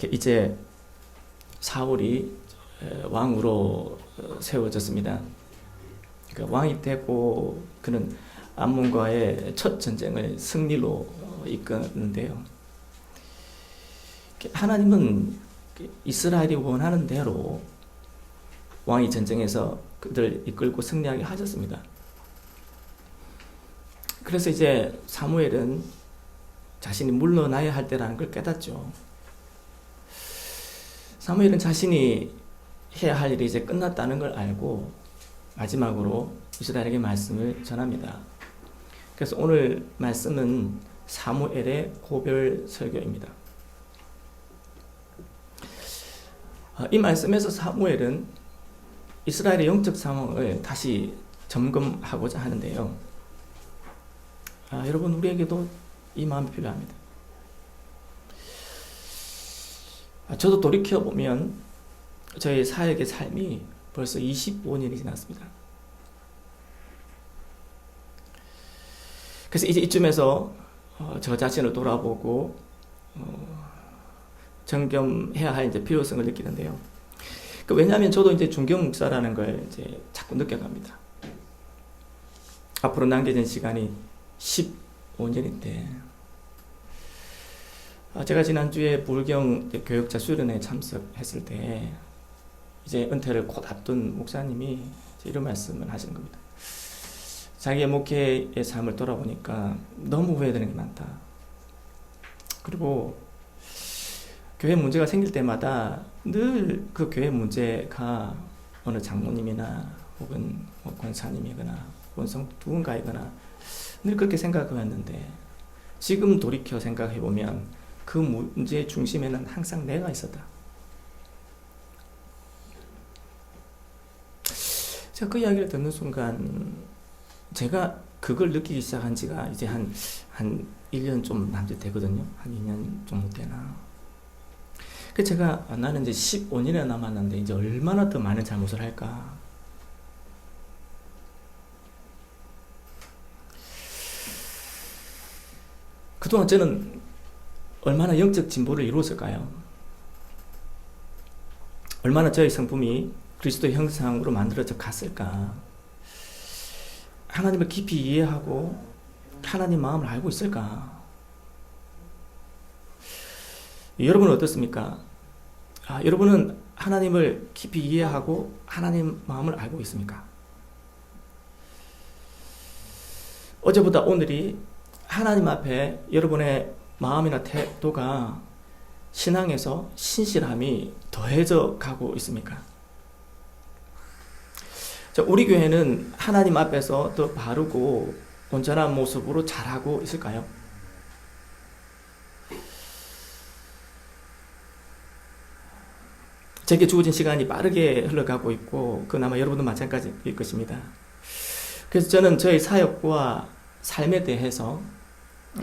이제 사울이 왕으로 세워졌습니다. 그러니까 왕이 되고 그는 암몬과의 첫 전쟁을 승리로 이끄는데요. 하나님은 이스라엘이 원하는 대로 왕이 전쟁에서 그들 이끌고 승리하게 하셨습니다. 그래서 이제 사무엘은 자신이 물러나야 할 때라는 걸 깨닫죠. 사무엘은 자신이 해야 할 일이 이제 끝났다는 걸 알고 마지막으로 이스라엘에게 말씀을 전합니다. 그래서 오늘 말씀은 사무엘의 고별 설교입니다. 이 말씀에서 사무엘은 이스라엘의 영적 상황을 다시 점검하고자 하는데요. 여러분, 우리에게도 이 마음이 필요합니다. 저도 돌이켜보면 저희 사역의 삶이 벌써 25년이 지났습니다. 그래서 이제 이쯤에서 저 자신을 돌아보고 점검해야 할 이제 필요성을 느끼는데요. 왜냐하면 저도 이제 중경 목사라는 걸 이제 자꾸 느껴갑니다. 앞으로 남겨진 시간이 15년인데, 제가 지난주에 불경 교육자 수련회에 참석했을 때 이제 은퇴를 곧 앞둔 목사님이 이런 말씀을 하시는 겁니다. 자기의 목회의 삶을 돌아보니까 너무 후회되는 게 많다. 그리고 교회 문제가 생길 때마다 늘 그 교회 문제가 어느 장로님이나 혹은 권사님이거나 권성 누군가이거나 늘 그렇게 생각해왔는데, 지금 돌이켜 생각해보면 그 문제의 중심에는 항상 내가 있었다. 제가 그 이야기를 듣는 순간 제가 그걸 느끼기 시작한 지가 이제 한 1년 좀 남짓 되거든요. 한 2년 정도 되나. 그래서 제가 나는 이제 15년이나 남았는데 이제 얼마나 더 많은 잘못을 할까. 그동안 저는 얼마나 영적 진보를 이루었을까요? 얼마나 저의 성품이 그리스도의 형상으로 만들어져 갔을까? 하나님을 깊이 이해하고 하나님 마음을 알고 있을까? 여러분은 어떻습니까? 여러분은 하나님을 깊이 이해하고 하나님 마음을 알고 있습니까? 어제보다 오늘이 하나님 앞에 여러분의 마음이나 태도가 신앙에서 신실함이 더해져 가고 있습니까? 우리 교회는 하나님 앞에서 더 바르고 온전한 모습으로 자라고 있을까요? 제게 주어진 시간이 빠르게 흘러가고 있고, 그건 아마 여러분도 마찬가지일 것입니다. 그래서 저는 저희 사역과 삶에 대해서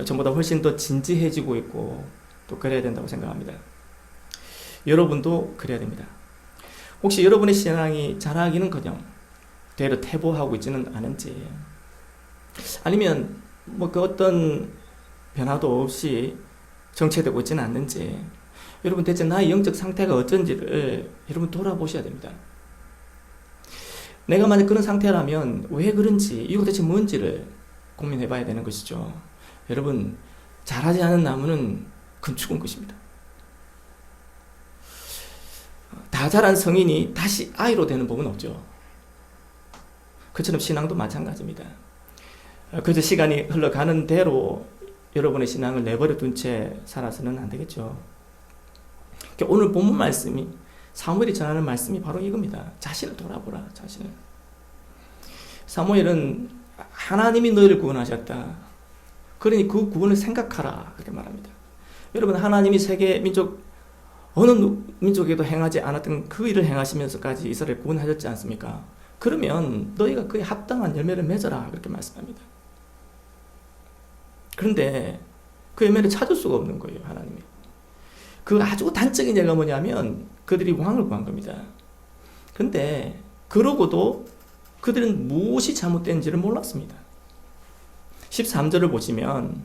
전보다 훨씬 더 진지해지고 있고 또 그래야 된다고 생각합니다. 여러분도 그래야 됩니다. 혹시 여러분의 신앙이 자라기는커녕 되려 퇴보하고 있지는 않은지, 아니면 그 어떤 변화도 없이 정체되고 있지는 않는지, 여러분 대체 나의 영적 상태가 어쩐지를 여러분 돌아보셔야 됩니다. 내가 만약 그런 상태라면 왜 그런지, 이거 대체 뭔지를 고민해 봐야 되는 것이죠. 여러분, 자라지 않은 나무는 건축은 것입니다. 다 자란 성인이 다시 아이로 되는 법은 없죠. 그처럼 신앙도 마찬가지입니다. 그저 시간이 흘러가는 대로 여러분의 신앙을 내버려 둔 채 살아서는 안 되겠죠. 오늘 본문 말씀이, 사무엘이 전하는 말씀이 바로 이겁니다. 자신을 돌아보라, 자신을. 사무엘은 하나님이 너희를 구원하셨다. 그러니 그 구원을 생각하라, 그렇게 말합니다. 여러분, 하나님이 세계 민족 어느 민족에도 행하지 않았던 그 일을 행하시면서까지 이스라엘을 구원하셨지 않습니까? 그러면 너희가 그에 합당한 열매를 맺어라, 그렇게 말씀합니다. 그런데 그 열매를 찾을 수가 없는 거예요, 하나님이. 그 아주 단적인 예가 뭐냐면 그들이 왕을 구한 겁니다. 그런데 그러고도 그들은 무엇이 잘못된지를 몰랐습니다. 13절을 보시면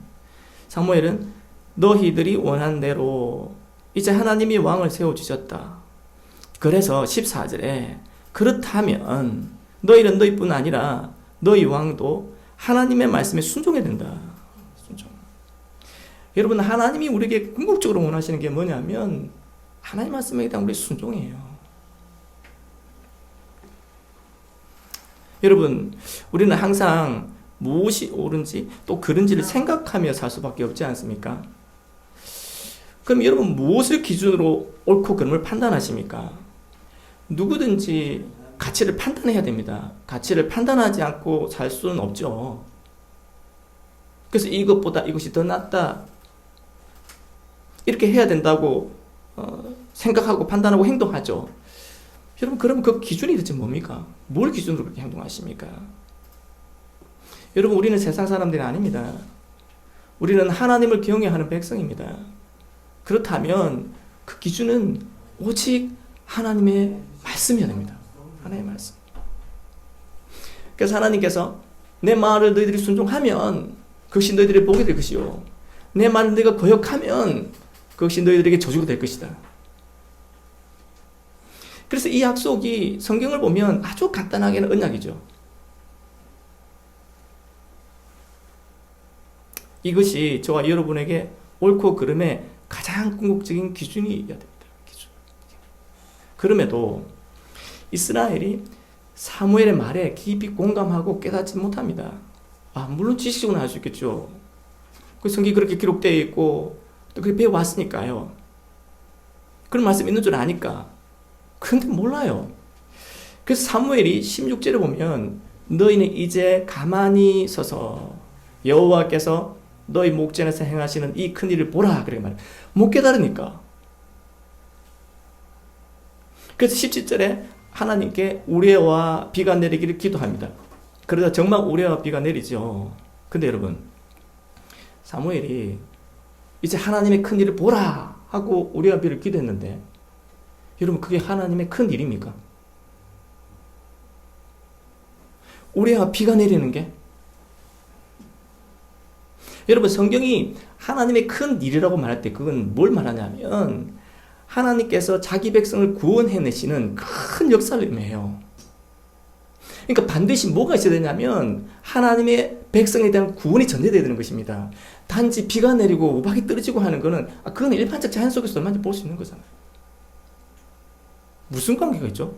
사무엘은 너희들이 원한 대로 이제 하나님이 왕을 세워주셨다. 그래서 14절에 그렇다면 너희는 너희뿐 아니라 너희 왕도 하나님의 말씀에 순종해야 된다. 순종. 여러분, 하나님이 우리에게 궁극적으로 원하시는 게 뭐냐면 하나님 말씀에 대한 우리 순종이에요. 여러분, 우리는 항상 무엇이 옳은지 또 그른지를 생각하며 살 수밖에 없지 않습니까? 그럼 여러분, 무엇을 기준으로 옳고 그름을 판단하십니까? 누구든지 가치를 판단해야 됩니다. 가치를 판단하지 않고 살 수는 없죠. 그래서 이것보다 이것이 더 낫다, 이렇게 해야 된다고 생각하고 판단하고 행동하죠. 여러분, 그러면 그 기준이 대체 뭡니까? 뭘 기준으로 그렇게 행동하십니까? 여러분, 우리는 세상 사람들이 아닙니다. 우리는 하나님을 경외하는 백성입니다. 그렇다면 그 기준은 오직 하나님의 말씀이어야 됩니다. 하나님의 말씀. 그래서 하나님께서 내 말을 너희들이 순종하면 그것이 너희들의 복이 될 것이요, 내 말을 너희가 거역하면 그것이 너희들에게 저주가 될 것이다. 그래서 이 약속이 성경을 보면 아주 간단하게는 언약이죠. 이것이 저와 여러분에게 옳고 그름의 가장 궁극적인 기준이어야 됩니다. 기준. 그럼에도 이스라엘이 사무엘의 말에 깊이 공감하고 깨닫지 못합니다. 물론 지식적으로는 알 수 있겠죠. 그 성경이 그렇게 기록되어 있고 또 그렇게 배워왔으니까요. 그런 말씀이 있는 줄 아니까. 그런데 몰라요. 그래서 사무엘이 16절에 보면 너희는 이제 가만히 서서 여호와께서 너희 목전에서 행하시는 이 큰 일을 보라, 그렇게 말해요. 못 깨달으니까. 그래서 17절에 하나님께 우레와 비가 내리기를 기도합니다. 그러다 정말 우레와 비가 내리죠. 근데 여러분, 사무엘이 이제 하나님의 큰 일을 보라 하고 우레와 비를 기도했는데, 여러분, 그게 하나님의 큰 일입니까? 우레와 비가 내리는 게? 여러분, 성경이 하나님의 큰 일이라고 말할 때 그건 뭘 말하냐면 하나님께서 자기 백성을 구원해내시는 큰 역사를 의미해요. 그러니까 반드시 뭐가 있어야 되냐면 하나님의 백성에 대한 구원이 전제되어야 되는 것입니다. 단지 비가 내리고 우박이 떨어지고 하는 거는 그건 일반적 자연 속에서 얼마든지 볼 수 있는 거잖아요. 무슨 관계가 있죠?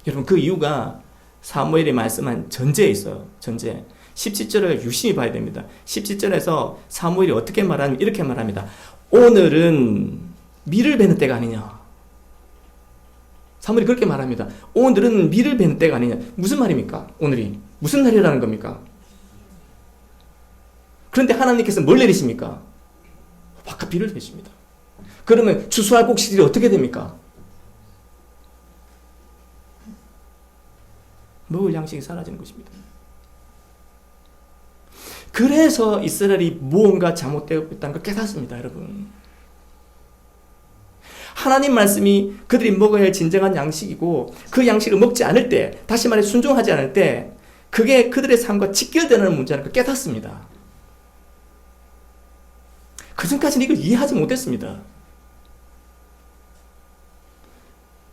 여러분, 그 이유가 사무엘이 말씀한 전제에 있어요. 전제. 17절을 유심히 봐야 됩니다. 17절에서 사무엘이 어떻게 말하냐면 이렇게 말합니다. 오늘은 밀을 베는 때가 아니냐. 사무엘이 그렇게 말합니다. 오늘은 밀을 베는 때가 아니냐. 무슨 말입니까? 오늘이 무슨 날이라는 겁니까? 그런데 하나님께서 뭘 내리십니까? 화가 비를 내십니다. 그러면 추수할 곡식들이 어떻게 됩니까? 먹을 양식이 사라지는 것입니다. 그래서 이스라엘이 무언가 잘못되고 있다는 걸 깨닫습니다, 여러분. 하나님 말씀이 그들이 먹어야 할 진정한 양식이고 그 양식을 먹지 않을 때, 다시 말해 순종하지 않을 때 그게 그들의 삶과 직결되는 문제라는 걸 깨닫습니다. 그전까지는 이걸 이해하지 못했습니다.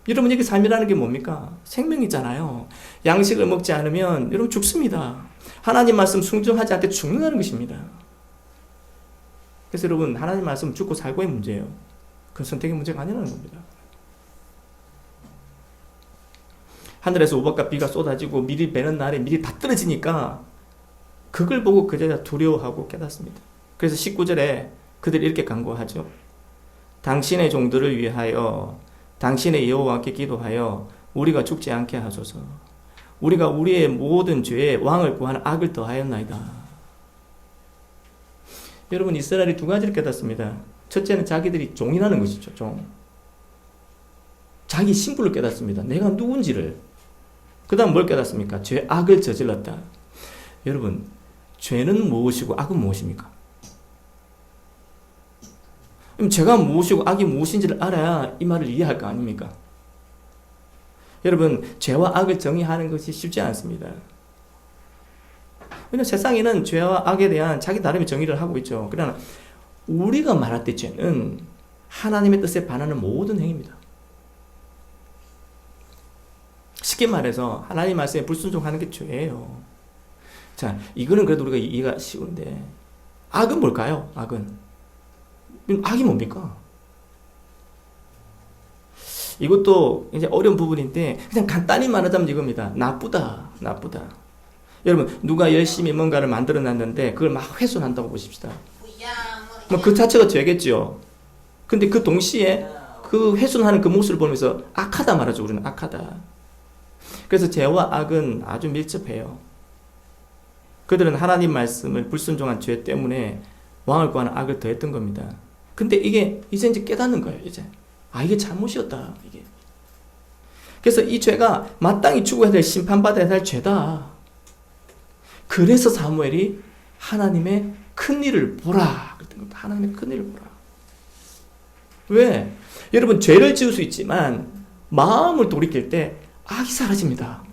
여러분, 이게 삶이라는 게 뭡니까? 생명이잖아요. 양식을 먹지 않으면 여러분 죽습니다. 하나님 말씀 순종하지 않을 때 죽는다는 것입니다. 그래서 여러분, 하나님 말씀 죽고 살고의 문제예요. 그 선택의 문제가 아니라는 겁니다. 하늘에서 우박과 비가 쏟아지고 밀이 베는 날에 밀이 다 떨어지니까 그걸 보고 그제야 두려워하고 깨닫습니다. 그래서 19절에 그들이 이렇게 간구하죠. 당신의 종들을 위하여 당신의 여호와께 기도하여 우리가 죽지 않게 하소서. 우리가 우리의 모든 죄에 왕을 구하는 악을 더하였나이다. 여러분, 이스라엘이 두 가지를 깨닫습니다. 첫째는 자기들이 종이라는 것이죠. 종. 자기 신분을 깨닫습니다. 내가 누군지를. 그 다음 뭘 깨닫습니까? 죄, 악을 저질렀다. 여러분, 죄는 무엇이고 악은 무엇입니까? 그럼 죄가 무엇이고 악이 무엇인지를 알아야 이 말을 이해할 거 아닙니까? 여러분, 죄와 악을 정의하는 것이 쉽지 않습니다. 왜냐하면 세상에는 죄와 악에 대한 자기 나름의 정의를 하고 있죠. 그러나 우리가 말할 때 죄는 하나님의 뜻에 반하는 모든 행위입니다. 쉽게 말해서 하나님 말씀에 불순종하는 게 죄예요. 자, 이거는 그래도 우리가 이해가 쉬운데 악은 뭘까요? 악이 뭡니까? 이것도 이제 어려운 부분인데 그냥 간단히 말하자면 이겁니다. 나쁘다. 여러분, 누가 열심히 뭔가를 만들어 놨는데 그걸 막 훼손한다고 보십시다. 뭐 그 자체가 죄겠죠. 근데 그 동시에 그 훼손하는 그 모습을 보면서 악하다 말하죠. 우리는 악하다. 그래서 죄와 악은 아주 밀접해요. 그들은 하나님 말씀을 불순종한 죄 때문에 왕을 구하는 악을 더했던 겁니다. 근데 이게 이제 깨닫는 거예요. 이게 잘못이었다. 이게. 그래서 이 죄가 마땅히 죽어야 될, 심판받아야 할 죄다. 그래서 사무엘이 하나님의 큰 일을 보라 그랬던 겁니다. 하나님의 큰 일을 보라. 왜? 여러분, 죄를 지을 수 있지만 마음을 돌이킬 때 악이 사라집니다.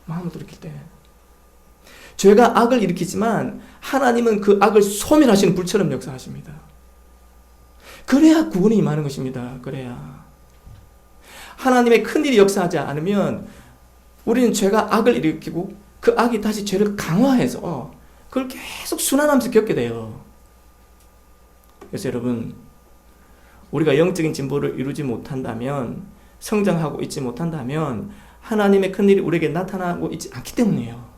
마음을 돌이킬 때. 죄가 악을 일으키지만 하나님은 그 악을 소멸하시는 불처럼 역사하십니다. 그래야 구원이 임하는 것입니다. 그래야. 하나님의 큰일이 역사하지 않으면 우리는 죄가 악을 일으키고 그 악이 다시 죄를 강화해서 그걸 계속 순환하면서 겪게 돼요. 그래서 여러분, 우리가 영적인 진보를 이루지 못한다면, 성장하고 있지 못한다면 하나님의 큰일이 우리에게 나타나고 있지 않기 때문이에요.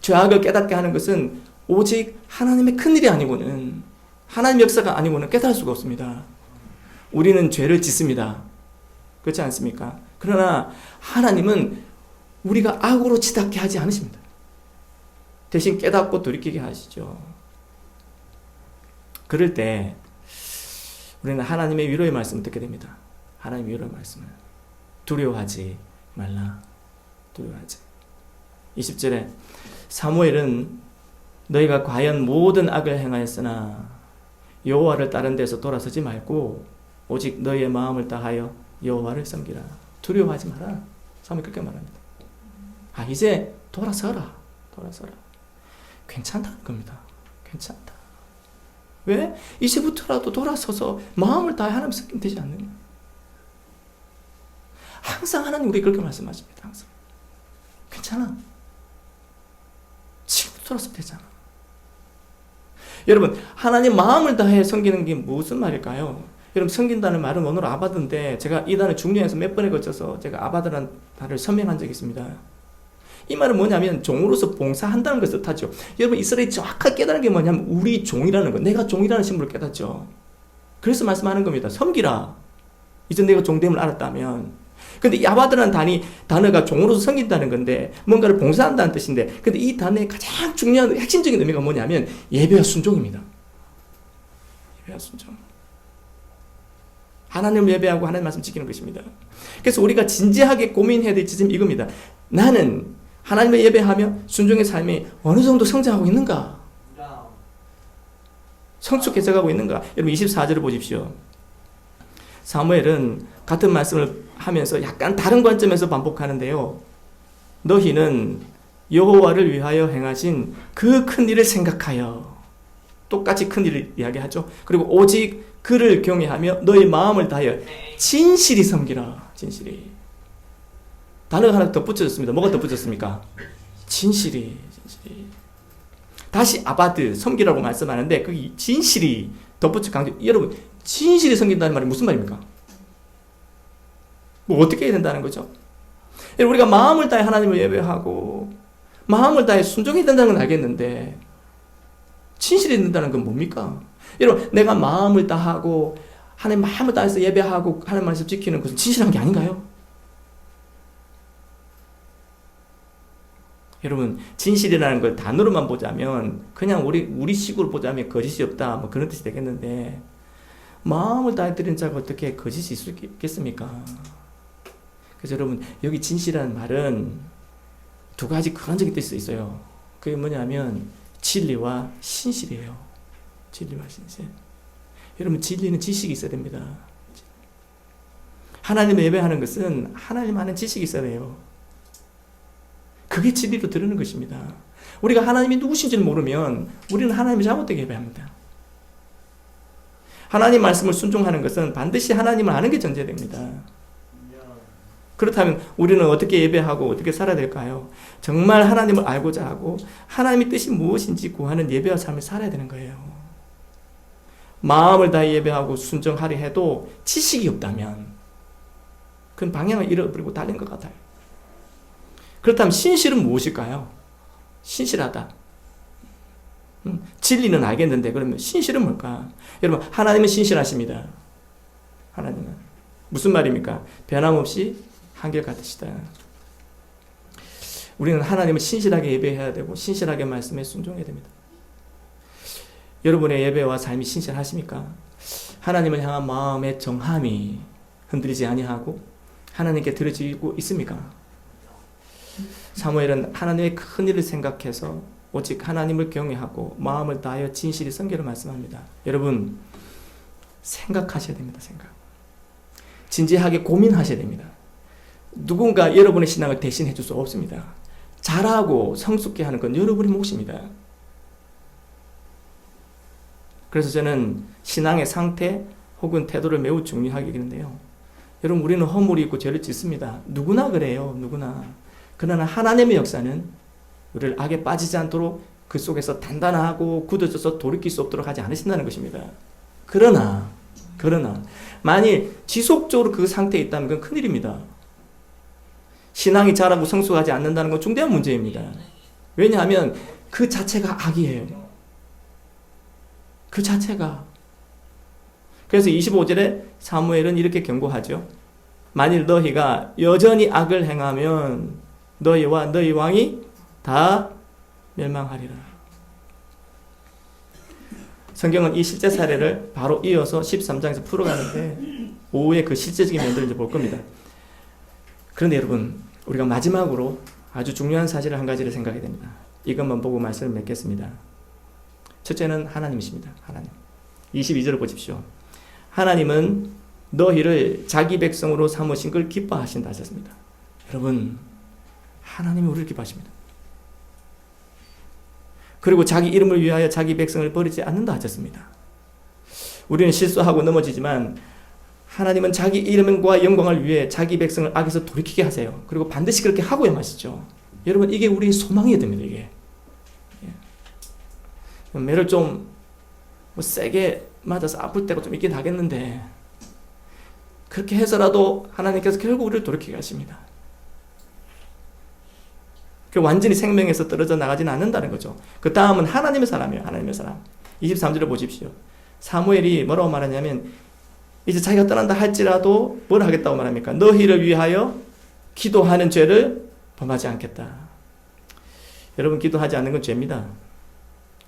죄악을 깨닫게 하는 것은 오직 하나님의 큰일이 아니고는, 하나님 역사가 아니고는 깨달을 수가 없습니다. 우리는 죄를 짓습니다. 그렇지 않습니까? 그러나 하나님은 우리가 악으로 치닫게 하지 않으십니다. 대신 깨닫고 돌이키게 하시죠. 그럴 때 우리는 하나님의 위로의 말씀을 듣게 됩니다. 하나님의 위로의 말씀을. 두려워하지 말라. 두려워하지. 20절에 사무엘은 너희가 과연 모든 악을 행하였으나 여호와를 다른 데서 돌아서지 말고 오직 너희의 마음을 다하여 여호와를 섬기라. 두려워하지 마라. 사무엘 그렇게 말합니다. 이제 돌아서라. 괜찮다는 겁니다. 괜찮다. 왜? 이제부터라도 돌아서서 마음을 다해 하나님 섬기면 되지 않느냐. 항상 하나님 우리 그렇게 말씀하십니다. 항상. 괜찮아. 지금부터 돌아서면 되잖아. 여러분, 하나님 마음을 다해 섬기는 게 무슨 말일까요? 여러분, 섬긴다는 말은 원어로 아바드인데 제가 이 단어 중요해서 몇 번에 걸쳐서 제가 아바드라는 단어를 설명한 적이 있습니다. 이 말은 뭐냐면 종으로서 봉사한다는 것을 뜻하죠. 여러분, 이스라엘이 정확하게 깨달은 게 뭐냐면 우리 종이라는 거, 내가 종이라는 신분을 깨닫죠. 그래서 말씀하는 겁니다. 섬기라. 이제 내가 종됨을 알았다면. 근데 이 아바드라는 단어가 종으로서 섬긴다는 건데 뭔가를 봉사한다는 뜻인데, 근데 이 단어의 가장 중요한 핵심적인 의미가 뭐냐면 예배와 순종입니다. 예배와 순종. 하나님을 예배하고 하나님 말씀 지키는 것입니다. 그래서 우리가 진지하게 고민해야 될 지점이 이겁니다. 나는 하나님을 예배하며 순종의 삶이 어느 정도 성장하고 있는가? 성숙해져가고 있는가? 여러분 24절을 보십시오. 사무엘은 같은 말씀을 하면서 약간 다른 관점에서 반복하는데요. 너희는 여호와를 위하여 행하신 그 큰 일을 생각하여, 똑같이 큰 일을 이야기하죠. 그리고 오직 그를 경외하며 너희 마음을 다하여 진실이 섬기라. 진실이. 단어가 하나 덧붙여졌습니다. 뭐가 덧붙였습니까? 진실이. 다시 아바드, 섬기라고 말씀하는데 거기 진실이 덧붙여 강조. 여러분, 진실이 섬긴다는 말이 무슨 말입니까? 뭐 어떻게 해야 된다는 거죠? 여러분, 우리가 마음을 다해 하나님을 예배하고 마음을 다해 순종해야 된다는 건 알겠는데 진실이 된다는 건 뭡니까? 여러분, 내가 마음을 다하고 하나님 마음을 다해서 예배하고 하나님 말씀 지키는 것은 진실한 게 아닌가요? 여러분, 진실이라는 걸 단어로만 보자면 그냥 우리 식으로 보자면 거짓이 없다 뭐 그런 뜻이 되겠는데, 마음을 다해 드리는 자가 어떻게 거짓이 있겠습니까? 그래서 여러분, 여기 진실이라는 말은 두 가지 근원적인 뜻이 있어요. 그게 뭐냐면 진리와 신실이에요. 진리와 신실. 여러분, 진리는 지식이 있어야 됩니다. 하나님을 예배하는 것은 하나님 아는 지식이 있어야 돼요. 그게 진리로 드러는 것입니다. 우리가 하나님이 누구신지를 모르면 우리는 하나님을 잘못되게 예배합니다. 하나님 말씀을 순종하는 것은 반드시 하나님을 아는 게 전제됩니다. 그렇다면 우리는 어떻게 예배하고 어떻게 살아야 될까요? 정말 하나님을 알고자 하고 하나님의 뜻이 무엇인지 구하는 예배와 삶을 살아야 되는 거예요. 마음을 다해 예배하고 순종하려 해도 지식이 없다면 그건 방향을 잃어버리고 달린 것 같아요. 그렇다면 신실은 무엇일까요? 신실하다. 진리는 알겠는데 그러면 신실은 뭘까? 여러분, 하나님은 신실하십니다. 하나님은 무슨 말입니까? 변함없이 한결같으시다. 우리는 하나님을 신실하게 예배해야 되고 신실하게 말씀에 순종해야 됩니다. 여러분의 예배와 삶이 신실하십니까? 하나님을 향한 마음의 정함이 흔들리지 아니하고 하나님께 들어지고 있습니까? 사무엘은 하나님의 큰 일을 생각해서 오직 하나님을 경외하고 마음을 다하여 진실히 섬기를 말씀합니다. 여러분, 생각하셔야 됩니다. 생각. 진지하게 고민하셔야 됩니다. 누군가 여러분의 신앙을 대신해 줄 수 없습니다. 잘하고 성숙해 하는 건 여러분의 몫입니다. 그래서 저는 신앙의 상태 혹은 태도를 매우 중요하게 여기는데요. 여러분, 우리는 허물이 있고 죄를 짓습니다. 누구나 그래요. 누구나. 그러나 하나님의 역사는 우리를 악에 빠지지 않도록 그 속에서 단단하고 굳어져서 돌이킬 수 없도록 하지 않으신다는 것입니다. 그러나 만일 지속적으로 그 상태에 있다면 그건 큰일입니다. 신앙이 자라고 성숙하지 않는다는 건 중대한 문제입니다. 왜냐하면 그 자체가 악이에요. 그 자체가. 그래서 25절에 사무엘은 이렇게 경고하죠. 만일 너희가 여전히 악을 행하면 너희와 너희 왕이 다 멸망하리라. 성경은 이 실제 사례를 바로 이어서 13장에서 풀어가는데 오후에 그 실제적인 면들을 이제 볼 겁니다. 그런데 여러분, 우리가 마지막으로 아주 중요한 사실을 한 가지를 생각해야 됩니다. 이것만 보고 말씀을 맺겠습니다. 첫째는 하나님이십니다. 하나님. 22절을 보십시오. 하나님은 너희를 자기 백성으로 삼으신 걸 기뻐하신다 하셨습니다. 여러분, 하나님이 우리를 기뻐하십니다. 그리고 자기 이름을 위하여 자기 백성을 버리지 않는다 하셨습니다. 우리는 실수하고 넘어지지만 하나님은 자기 이름과 영광을 위해 자기 백성을 악에서 돌이키게 하세요. 그리고 반드시 그렇게 하고야 마시죠. 여러분, 이게 우리의 소망이어야 됩니다. 이게. 매를 좀 세게 맞아서 아플 때가 좀 있긴 하겠는데 그렇게 해서라도 하나님께서 결국 우리를 돌이키게 하십니다. 완전히 생명에서 떨어져 나가지는 않는다는 거죠. 그 다음은 하나님의 사람이에요. 하나님의 사람. 23절을 보십시오. 사무엘이 뭐라고 말하냐면 이제 자기가 떠난다 할지라도 뭘 하겠다고 말합니까? 너희를 위하여 기도하는 죄를 범하지 않겠다. 여러분, 기도하지 않는 건 죄입니다.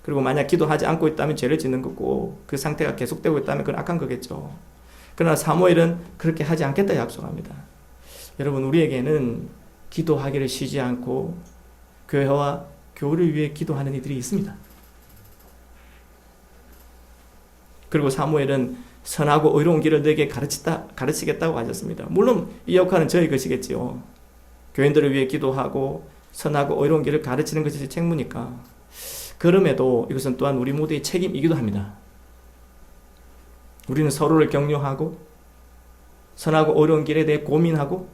그리고 만약 기도하지 않고 있다면 죄를 짓는 거고 그 상태가 계속되고 있다면 그건 악한 거겠죠. 그러나 사무엘은 그렇게 하지 않겠다 약속합니다. 여러분, 우리에게는 기도하기를 쉬지 않고 교회와 교우를 위해 기도하는 이들이 있습니다. 그리고 사무엘은 선하고 의로운 길을 너에게 가르치겠다고 하셨습니다. 물론 이 역할은 저희 것이겠지요. 교인들을 위해 기도하고 선하고 의로운 길을 가르치는 것이 제 책무니까. 그럼에도 이것은 또한 우리 모두의 책임이기도 합니다. 우리는 서로를 격려하고 선하고 어려운 길에 대해 고민하고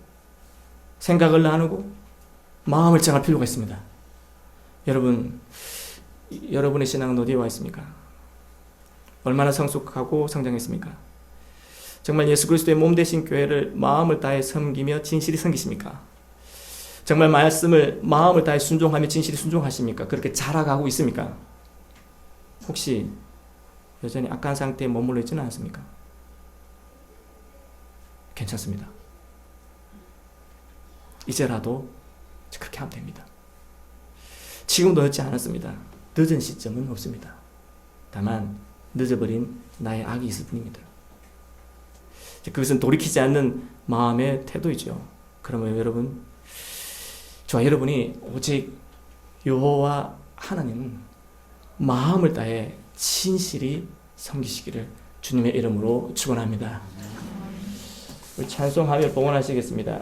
생각을 나누고 마음을 정할 필요가 있습니다. 여러분, 여러분의 신앙은 어디에 와 있습니까? 얼마나 성숙하고 성장했습니까? 정말 예수 그리스도의 몸 되신 교회를 마음을 다해 섬기며 진실히 섬기십니까? 정말 말씀을 마음을 다해 순종하며 진실히 순종하십니까? 그렇게 자라가고 있습니까? 혹시 여전히 악한 상태에 머물러 있지는 않습니까? 괜찮습니다. 이제라도 그렇게 하면 됩니다. 지금도 늦지 않았습니다. 늦은 시점은 없습니다. 다만 늦어버린 나의 악이 있을 뿐입니다. 그것은 돌이키지 않는 마음의 태도이죠. 그러면 여러분, 저와 여러분이 오직 여호와 하나님 마음을 다해 진실히 섬기시기를 주님의 이름으로 축원합니다. 찬송하며 봉헌하시겠습니다.